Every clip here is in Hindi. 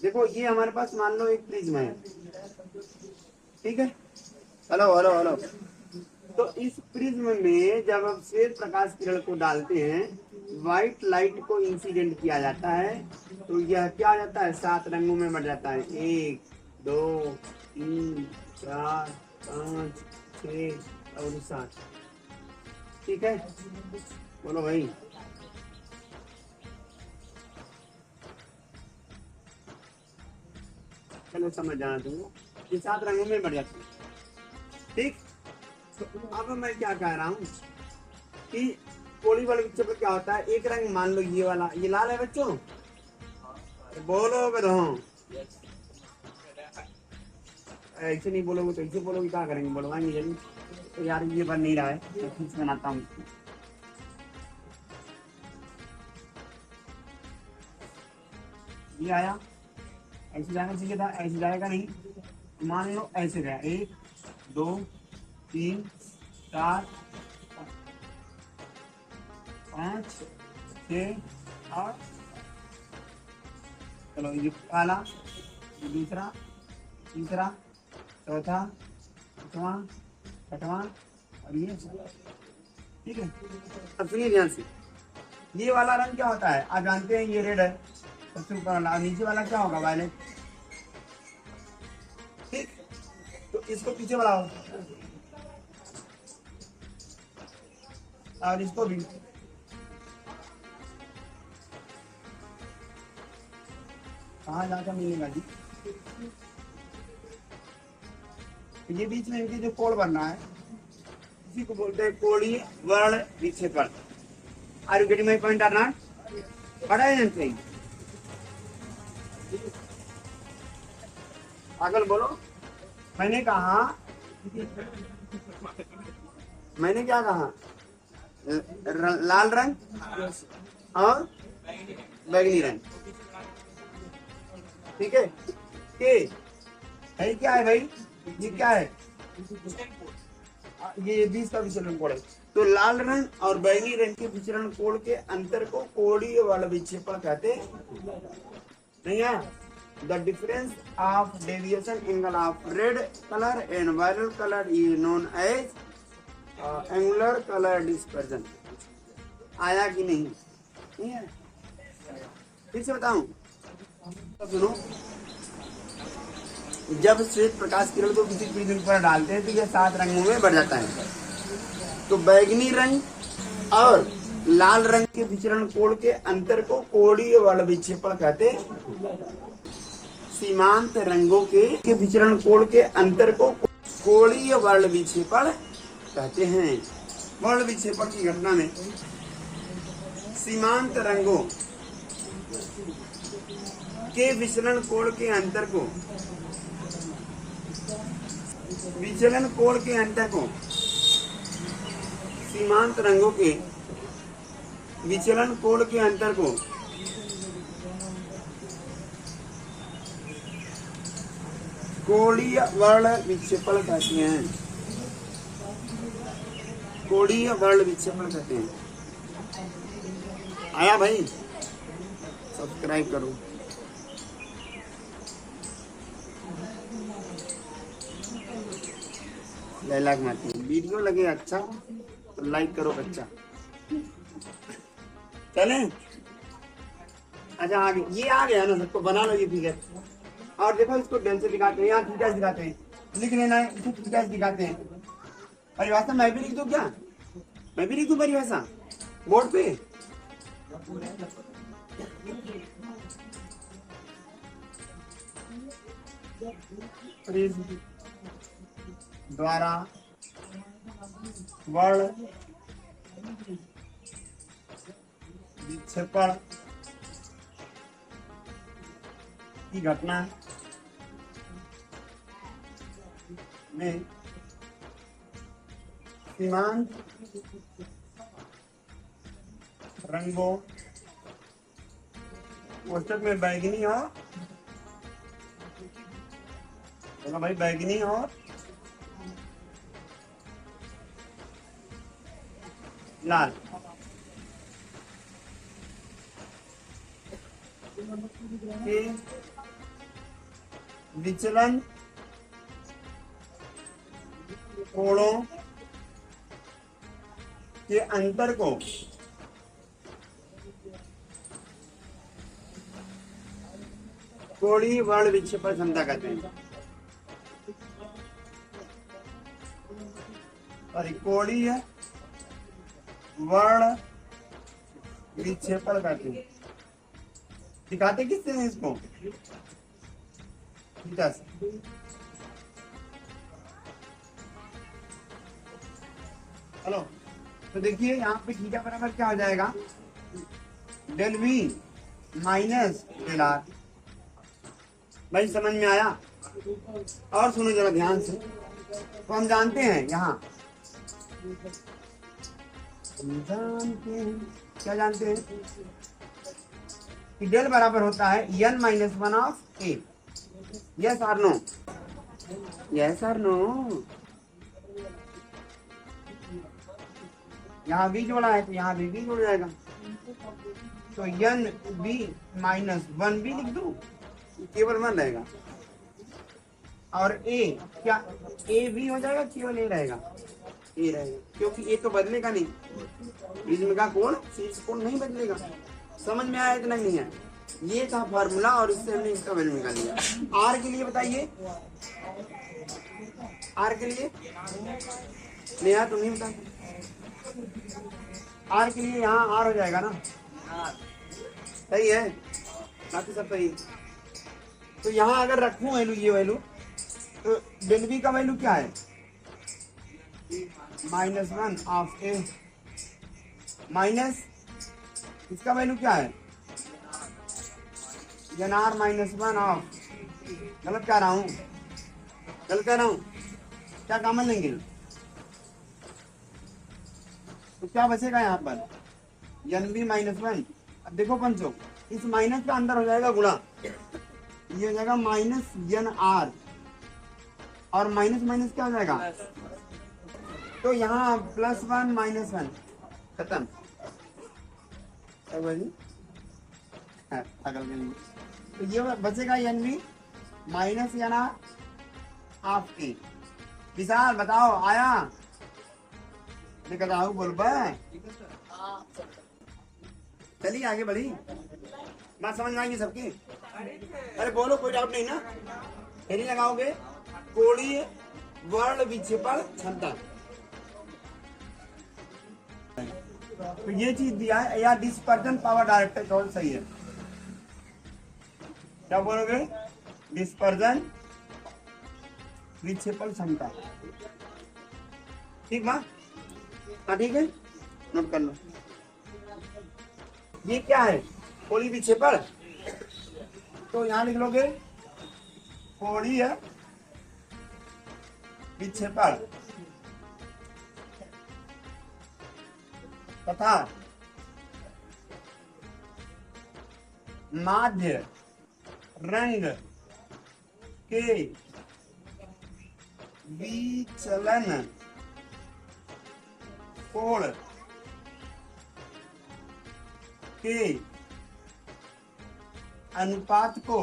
देखो ये हमारे पास मान लो एक प्रिज्म है, ठीक है। Hello hello hello. तो इस प्रिज्म में जब हम श्वेत प्रकाश किरण को डालते हैं, व्हाइट लाइट को इंसिडेंट किया जाता है, तो यह क्या हो जाता है, 7 रंगों में बढ़ जाता है। 1 2 3 4 5 6 और 7। ठीक है, बोलो भाई। चलो समझ जाना तुमको, ये 7 रंगों में बढ़ जाती है। ठीक। तो अब मैं क्या कह रहा हूँ कि कोड़ी वाले बच्चों पर क्या होता है, एक रंग मान लो ये वाला, ये लाल है बच्चों, बोलोगे तो हाँ। ऐसे नहीं बोलोगे तो ऐसे बोलोगे, क्या करेंगे, बोलवाएंगे जरूर। तो यार ये बन नहीं रहा है, मैं खींच बनाता हूँ। ये आया, ऐसे जाना चाहिए था, ऐसे जाएगा नहीं। मान लो ऐसे गया, 1 2 3 4 5 6 और चलो ये पहला, ये दूसरा, तीसरा, चौथा, पांचवा, छठवां और ये। ठीक है, अब सुनिए ध्यान से। ये वाला रंग क्या होता है, आप जानते हैं ये रेड है सबसे ऊपर वाला, नीचे वाला क्या होगा, वायलेट। ठीक, तो इसको पीछे बढ़ाओ और इसको भी। कहाँ जाकर मिलेगा जी, तो ये बीच में इनके जो कोड बनना है, इसी को बोलते हैं कोणीय वर्ण विक्षेपण। Are you getting my point or not? पढ़ा है नहीं? पागल बोलो। मैंने कहा, मैंने क्या कहा, लाल रंग और बैगनी रंग। ठीक है, के है क्या है भाई, ये क्या है, ये 20 का विचलन कोण है। तो लाल रंग और बैगनी रंग के विचलन कोण के अंतर को कोणीय वर्ण विक्षेपण कहते नहीं है। The difference of deviation angle of red colour and violet colour is known as angular colour dispersion. आया कि नहीं, नहीं है? फिर से बताऊं, सुनो। जब श्वेत प्रकाश किरण को किसी प्रिज्म पर डालते हैं तो यह 7 रंगों में बढ़ जाता है। तो बैगनी रंग और लाल रंग के विचरण कोण के अंतर को कोणीय वर्ण विक्षेपण कहते हैं। सीमांत रंगों के विचरण कोण के अंतर को कोणीय वर्ण विक्षेपण कहते हैं। वर्ण विक्षेपण की घटना में सीमांत रंगों के विचलन कोण के अंतर को, विचलन कोण के अंतर को, सीमांत रंगों के विचलन कोण के अंतर को कोणीय वर्ण विक्षेपण कहते हैं। कोणीय वर्ण विक्षेपण कहते हैं। आया भाई? सब्सक्राइब करो। लाइक मारती, वीडियो लगे अच्छा तो लाइक करो बच्चा। चले, अच्छा आगे ये आ गया ना सबको, बना लो ये फिगर। और देखो इसको डेल से दिखाते हैं, यहाँ थीटा दिखाते हैं, लिख लेना है, इसको थीटा दिखाते हैं। परिभाषा मैं भी लिख दूं क्या, मैं भी लिख दूं परिभाषा बोर्ड पे? प्रिज्म द्वारा वर्ण विक्षेपण की घटना में सीमांत रंगों, कोष्टक में बैगनी और, बोला भाई, बैगनी और लाल के विचलन कोणों के अंतर को कोणीय वर्ण विक्षेपण क्षमता कहते हैं। और कोणीय वर्ण विक्षेपण कहते हैं। दिखाते किससे हैं इसको? थीटा से। हेलो, तो देखिए यहाँ पे थीटा बराबर क्या हो जाएगा? Del V minus del R. भाई समझ में आया? और सुनो जरा ध्यान से। तो हम जानते हैं यहाँ, क्या जानते हैं कि डेल बराबर होता है n minus one of A. Yes और नो? यस और नो? यहाँ v जोड़ा है तो यहाँ भी v जुड़ जाएगा। तो n b माइनस वन भी लिख दो, केवल वन रहेगा। और a क्या a v हो जाएगा, केवल a रहेगा, a रहेगा, क्योंकि a तो बदलेगा नहीं। प्रिज्म का कोण शीर्ष कोण नहीं बदलेगा। समझ में आया इतना? नहीं है? ये था फॉर्मूला और इससे हमने इसका वैल्यू निकाल लिया। r के लिए बताइए, r के लिए नेहा तुम ही बता। r के लिए यहाँ r हो जाएगा ना? सही है, बाकी सब सही। तो यहाँ अगर रखूं वैल्यू, ये वैल्यू, तो डेल वी का वैल्यू क्या है? Minus one of A minus इसका वैल्यू क्या है? N R minus one of, गलत कह रहा हूँ, गलत कह रहा हूँ, क्या कॉमन लेंगे? तो क्या बचेगा यहाँ पर? N B minus one. अब देखो पंचों, इस माइनस का अंदर हो जाएगा गुणा, ये हो जाएगा माइनस एन आर, और माइनस माइनस क्या हो जाएगा? तो यहाँ प्लस वन माइनस वन, खत्म। तो ये बचेगा N B minus N R of A. Vishal बताओ, आया? राहु बोल पाए? चलिए आगे बढ़ी, बात समझ में आएगी सबकी? अरे बोलो, कोई डाउट नहीं ना? हेडिंग लगाओगे कोणीय वर्ण विक्षेपण क्षमता। तो ये चीज दिया है, या डिस्पर्जन पावर डायरेक्टर कौन सही है? क्या बोलोगे? डिस्पर्जन विक्षेपण क्षमता। ठीक बा? हाँ ठीक है, नोट कर लो। ये क्या है? कोणीय विक्षेपण। तो यहां लिख लोगे कोणीय विक्षेपण तथा माध्य रंग के विचलन कोण के अनुपात को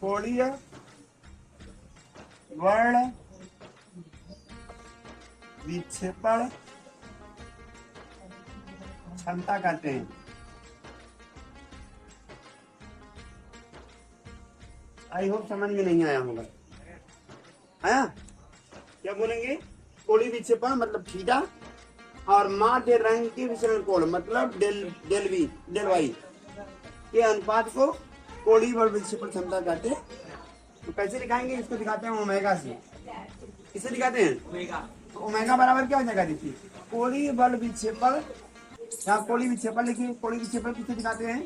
कोणीय वर्ण विक्षेपण क्षमता कहते हैं। आई होप समझ में नहीं आया होगा। आया? क्या बोलेंगे? कोणीय विक्षेपण मतलब थीटा, और माध्य रंग के विचलन कोण मतलब डेल वी डेल वाई के अनुपात को कोणीय वर्ण विक्षेपण क्षमता कहते हैं। तो कैसे दिखाएंगे? इसको दिखाते हैं ओमेगा से। किसे दिखाते हैं? तो ओमेगा बराबर क्या हो जाएगा? देखिए, कोणीय वर्ण विक्षेपण, यहाँ कोणीय विक्षेपण लिखिए। कोणीय विक्षेपण किसे दिखाते हैं?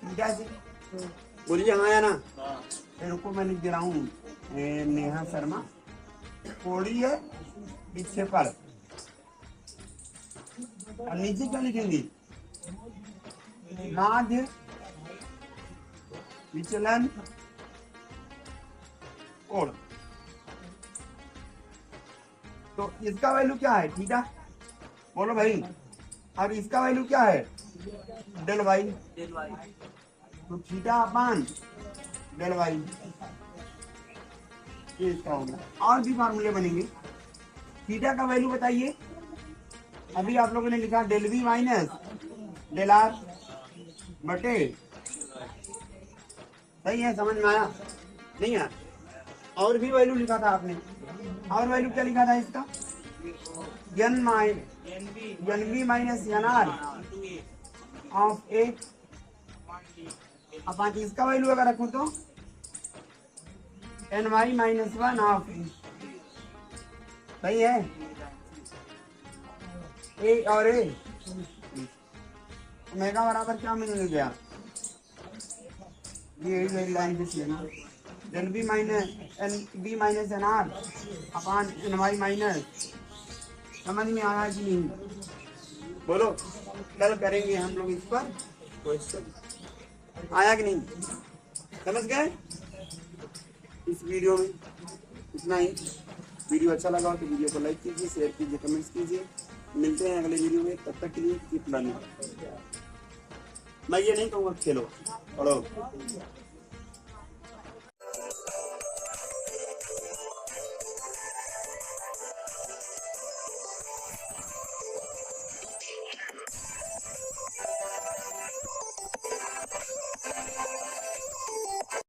थीटा से। बोलिए हाँ या ना? रुको मैं लिख दे रहा हूँ, नेहा शर्मा। कोणीय विक्षेपण, और नीचे क्या लिखेंगे? माध्य विचलन कोण। तो इसका वैल्यू क्या है? थीटा। बोलो भाई। और इसका वैल्यू क्या है? Del Y. तो थीटा अपान डेल वाई, ये इसका होगा। और भी फार्मूले बनेंगे। थीटा का वैल्यू बताइए। अभी आप लोगों ने लिखा del V minus del R बटे, सही है, समझ में आया नहीं आया? और भी वैल्यू लिखा था आपने, और वैल्यू क्या लिखा था इसका, N V minus N R of A upon, इसका वैल्यू अगर रखूं तो N Y minus one of A, सही है, ए और ए ओमेगा बराबर क्या मिल गया, ये लाइन किसी है ना, del B minus N R upon N Y minus, समझ में आया कि नहीं? बोलो, कल करेंगे हम लोग इस पर क्वेश्चन, आया कि नहीं? समझ गए? इस वीडियो में इतना ही। वीडियो अच्छा लगा हो तो वीडियो को लाइक कीजिए, शेयर कीजिए, कमेंट्स कीजिए। मिलते हैं अगले वीडियो में, तब तक के लिए कीप लर्निंग। मैं ये नहीं कहूँगा खेलो, पढ़ो।